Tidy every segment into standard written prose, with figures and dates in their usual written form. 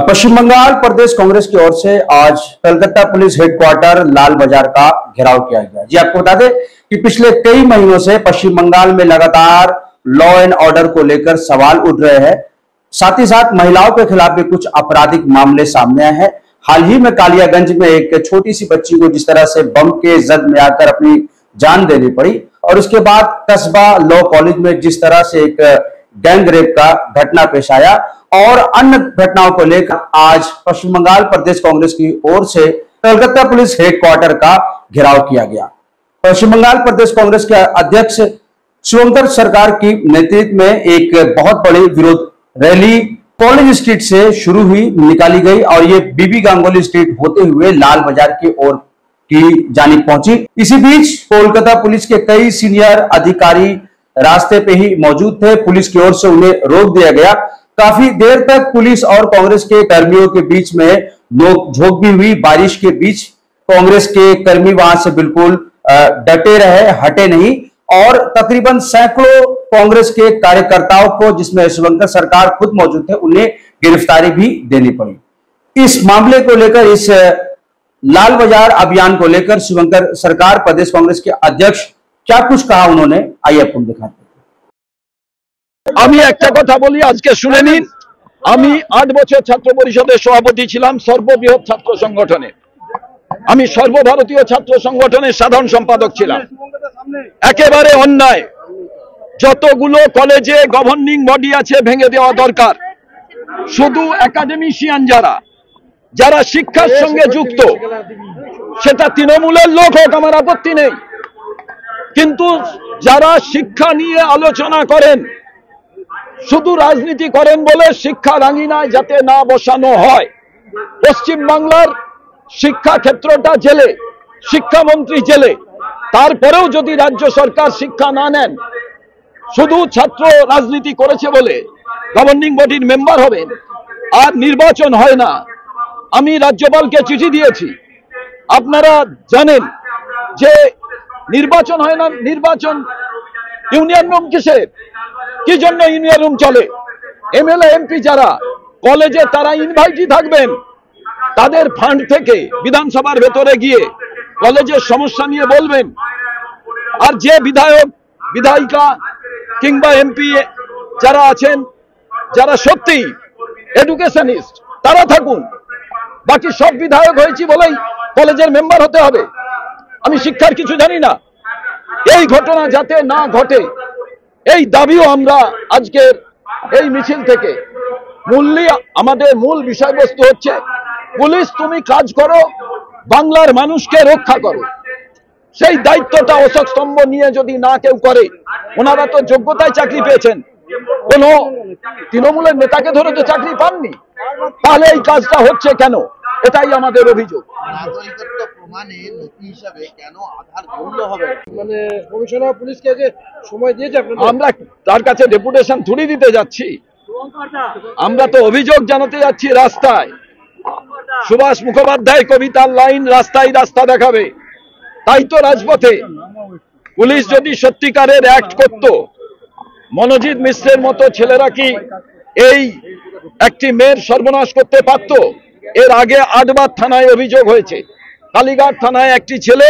पश्चिम बंगाल प्रदेश कांग्रेस की ओर से आज कलकत्ता पुलिस हेडक्वार्टर लाल बाजार का घेराव किया गया। जी आपको बता दें कि पिछले कई महीनों से पश्चिम बंगाल में लगातार लॉ एंड ऑर्डर को लेकर सवाल उठ रहे हैं। साथ ही साथ महिलाओं के खिलाफ भी कुछ आपराधिक मामले सामने आए हैं। हाल ही में कालियागंज में एक छोटी सी बच्ची को जिस तरह से बम के जद में आकर अपनी जान देनी पड़ी और उसके बाद कस्बा लॉ कॉलेज में जिस तरह से एक गैंग रेप का घटना पेश आया और अन्य घटनाओं को लेकर आज पश्चिम बंगाल प्रदेश कांग्रेस की ओर से कलकत्ता पुलिस हेडक्वार्टर का घेराव किया गया। पश्चिम बंगाल प्रदेश कांग्रेस के अध्यक्ष शुभंकर सरकार की नेतृत्व में एक बहुत बड़ी विरोध रैली कॉलेज स्ट्रीट से शुरू हुई निकाली गई और ये बीबी गांगुली स्ट्रीट होते हुए लाल बाजार की ओर की जानिब पहुंची। इसी बीच कोलकाता पुलिस के कई सीनियर अधिकारी रास्ते पे ही मौजूद थे। पुलिस की ओर से उन्हें रोक दिया गया। काफी देर तक पुलिस और कांग्रेस के कर्मियों के बीच में नोक-झोंक भी हुई। बारिश के बीच कांग्रेस के कर्मी वहां से बिल्कुल डटे रहे, हटे नहीं और तकरीबन सैकड़ों कांग्रेस के कार्यकर्ताओं को, जिसमें शुभंकर सरकार खुद मौजूद थे, उन्हें गिरफ्तारी भी देनी पड़ी। इस मामले को लेकर, इस लाल बाजार अभियान को लेकर शुभंकर सरकार प्रदेश कांग्रेस के अध्यक्ष क्या कुछ कहा उन्होंने, आइए आपको दिखाते हैं। আমি একটা কথা বলি, আজকে শুনে নিন। আমি 8 বছর ছাত্র পরিষদের সভাপতি ছিলাম সর্ববৃহৎ ছাত্র সংগঠনে। আমি সর্বভারতীয় ছাত্র সংগঠনের সাধারণ সম্পাদক ছিলাম। একেবারে অন্যায়, যতগুলো কলেজে গভর্নিং বডি আছে ভেঙে দেওয়া দরকার। শুধু একাডেমিশিয়ান যারা শিক্ষার সঙ্গে যুক্ত, সেটা তৃণমূলের লোক হোক, আমার আপত্তি নেই, কিন্তু যারা শিক্ষা নিয়ে আলোচনা করেন, শুধু রাজনীতি করেন বলে শিক্ষা রাঙিনায় যাতে না বসানো হয়। পশ্চিম বাংলার শিক্ষা ক্ষেত্রটা জেলে, শিক্ষামন্ত্রী জেলে, তারপরেও যদি রাজ্য সরকার শিক্ষা না নেন, শুধু ছাত্র রাজনীতি করেছে বলে গভর্নিং বডির মেম্বার হবেন আর নির্বাচন হয় না। আমি রাজ্যপালকে চিঠি দিয়েছি, আপনারা জানেন যে নির্বাচন হয় না। নির্বাচন ইউনিয়ন রুম কিসের, কি জন্য ইউনিয়ন রুম চলে? এমএলএ এমপি যারা কলেজে তারা ইনভাইটই থাকবেন, তাদের ফান্ড থেকে বিধানসভার ভেতরে গিয়ে কলেজের সমস্যা নিয়ে বলবেন। আর যে বিধায়ক বিধায়িকা কিংবা এমপি যারা আছেন, যারা সত্যি এডুকেশনিস্ট, তারা থাকুন। বাকি সব বিধায়ক হয়েছি বলেই কলেজের মেম্বার হতে হবে? আমি শিক্ষার কিছু জানি না। এই ঘটনা যাতে না ঘটে, এই দাবিও আমরা আজকের এই মিছিল থেকে আমাদের মূল বিষয়বস্তু হচ্ছে, পুলিশ তুমি কাজ করো, বাংলার মানুষকে রক্ষা করো। সেই দায়িত্বটা অশোক স্তম্ভ নিয়ে যদি না কেউ করে, ওনারা তো যোগ্যতায় চাকরি পেয়েছেন, কোন তৃণমূলের নেতাকে ধরে তো চাকরি পাননি, তাহলে এই কাজটা হচ্ছে কেন? এটাই আমাদের অভিযোগ। প্রমাণে নথি হিসাবে কেন আধার গণ্য হবে? মানে কমিশনার পুলিশকে যে সময় দিয়েছে, আমরা তার কাছে ডেপুটেশন থুড়ি দিতে যাচ্ছি, আমরা তো অভিযোগ জানাতে যাচ্ছি রাস্তায়। সুভাষ মুখোপাধ্যায় কবিতার লাইন, রাস্তায় রাস্তা দেখাবে, তাই তো রাজপথে। পুলিশ যদি সত্যিকারের অ্যাক্ট করত, মনোজিৎ মিশ্রের মতো ছেলেরা কি এই একটি মেয়ের সর্বনাশ করতে পারত? এর আগে 8 বার থানায় অভিযোগ হয়েছে। কালীঘাট থানায় একটি ছেলে,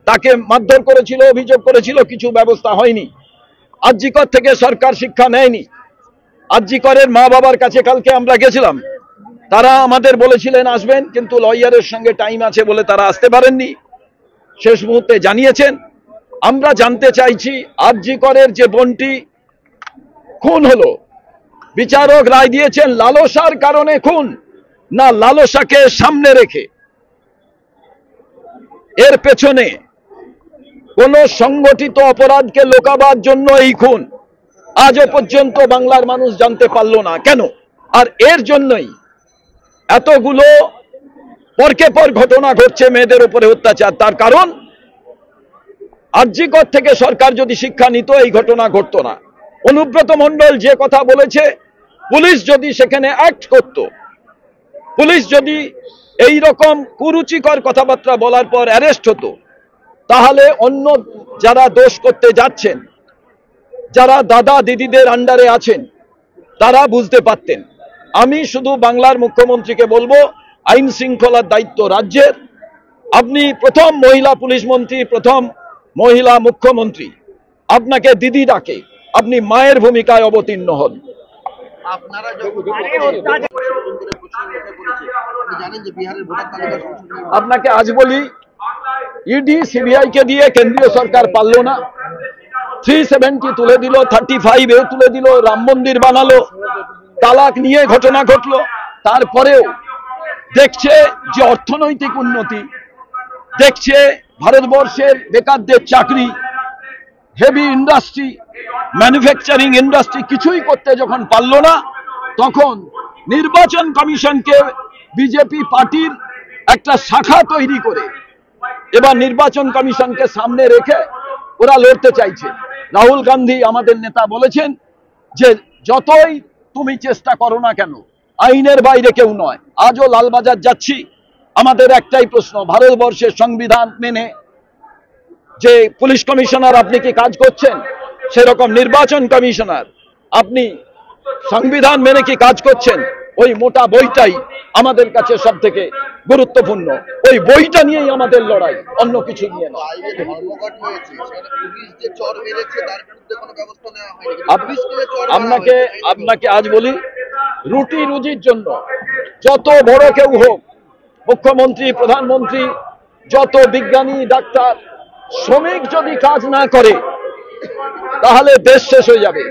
তাকে মারধর করেছিল, অভিযোগ করেছিল, কিছু ব্যবস্থা হয়নি। আরজিকর থেকে সরকার শিক্ষা নেয়নি। আরজিকরের মা বাবার কাছে কালকে আমরা গেছিলাম, তারা আমাদের বলেছিলেন আসবেন, কিন্তু লয়ারের সঙ্গে টাইম আছে বলে তারা আসতে পারেননি, শেষ মুহূর্তে জানিয়েছেন। আমরা জানতে চাইছি, আরজিকরের যে বোনটি খুন হলো, বিচারক রায় দিয়েছেন লালসার কারণে খুন, না লালসাকে সামনে রেখে? এর পেছনে কোন সংগঠিত অপরাধকে লোকাবার জন্য এই খুন আজও পর্যন্ত বাংলার মানুষ জানতে পারল না কেন? আর এর জন্যই এতগুলো পরকে পর ঘটনা ঘটছে মেয়েদের উপরে অত্যাচার। তার কারণ, আরজিকর থেকে সরকার যদি শিক্ষা নিত, এই ঘটনা ঘটতো না। অনুব্রত মণ্ডল যে কথা বলেছে, পুলিশ যদি সেখানে অ্যাক্ট করত, পুলিশ যদি এই রকম কুরুচিকর কথাবার্তা বলার পর অ্যারেস্ট হতো, তাহলে অন্য যারা দোষ করতে যাচ্ছেন, যারা দাদা দিদিদের আন্ডারে আছেন, তারা বুঝতে পারতেন আমি শুধু বাংলার মুখ্যমন্ত্রীকে বলবো, আইন শৃঙ্খলার দায়িত্ব রাজ্যের। আপনি প্রথম মহিলা পুলিশ মন্ত্রী, প্রথম মহিলা মুখ্যমন্ত্রী, আপনাকে দিদি ডাকে, আপনি মায়ের ভূমিকায় অবতীর্ণ হন। আপনারা যখন জানেন যে বিহারের ভোটার তালিকা সংশোধন, আপনাকে আজ বলি, ইডি সিবিআই কে দিয়ে কেন্দ্রীয় সরকার পারল না, 370 তুলে দিল, 35A তুলে দিল, রাম মন্দির বানালো, তালাক নিয়ে ঘটনা ঘটলো, তারপরেও দেখছে যে অর্থনৈতিক উন্নতি, দেখছে ভারতবর্ষের বেকারদের চাকরি, হেভি ইন্ডাস্ট্রি, ম্যানুফ্যাকচারিং ইন্ডাস্ট্রি কিছুই করতে যখন পারল না, তখন নির্বাচন কমিশনকে বিজেপি পার্টির একটা শাখা তৈরি করে এবার নির্বাচন কমিশনকে সামনে রেখে ওরা লড়তে চাইছে। রাহুল গান্ধী আমাদের নেতা বলেছেন যে যতই তুমি চেষ্টা করো না কেন, আইনের বাইরে কেউ নয়। আজও লালবাজার যাচ্ছি, আমাদের একটাই প্রশ্ন, ভারতবর্ষের সংবিধান মেনে যে পুলিশ কমিশনার আপনি কি কাজ করছেন, সেরকম নির্বাচন কমিশনার আপনি সংবিধান মেনে কি কাজ করছেন? ওই মোটা বইটাই আমাদের কাছে সব থেকে গুরুত্বপূর্ণ। ওই বইটা নিয়েই আমাদের লড়াই, অন্য কিছু নিয়ে না। বাইরে ধর্মঘট হয়েছে, সেখানে পুলিশ যে চর মেরেছে তার বিরুদ্ধে কোনো ব্যবস্থা নেওয়া হয়নি। আপনাকে আজ বলি, রুটি রুজির জন্য যত বড় কেউ হোক, মুখ্যমন্ত্রী, প্রধানমন্ত্রী, যত বিজ্ঞানী, ডাক্তার, শ্রমিক যদি কাজ না করে তাহলে দেশ শেষ হয়ে যাবে।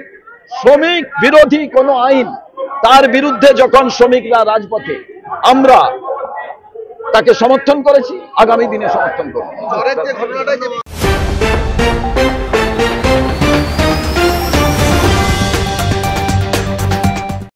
শ্রমিক বিরোধী কোনো আইন, তার বিরুদ্ধে যখন শ্রমিকরা রাজপথে, আমরা তাকে সমর্থন করেছি, আগামী দিনে সমর্থন করব। চরের যে ঘটনাটা যে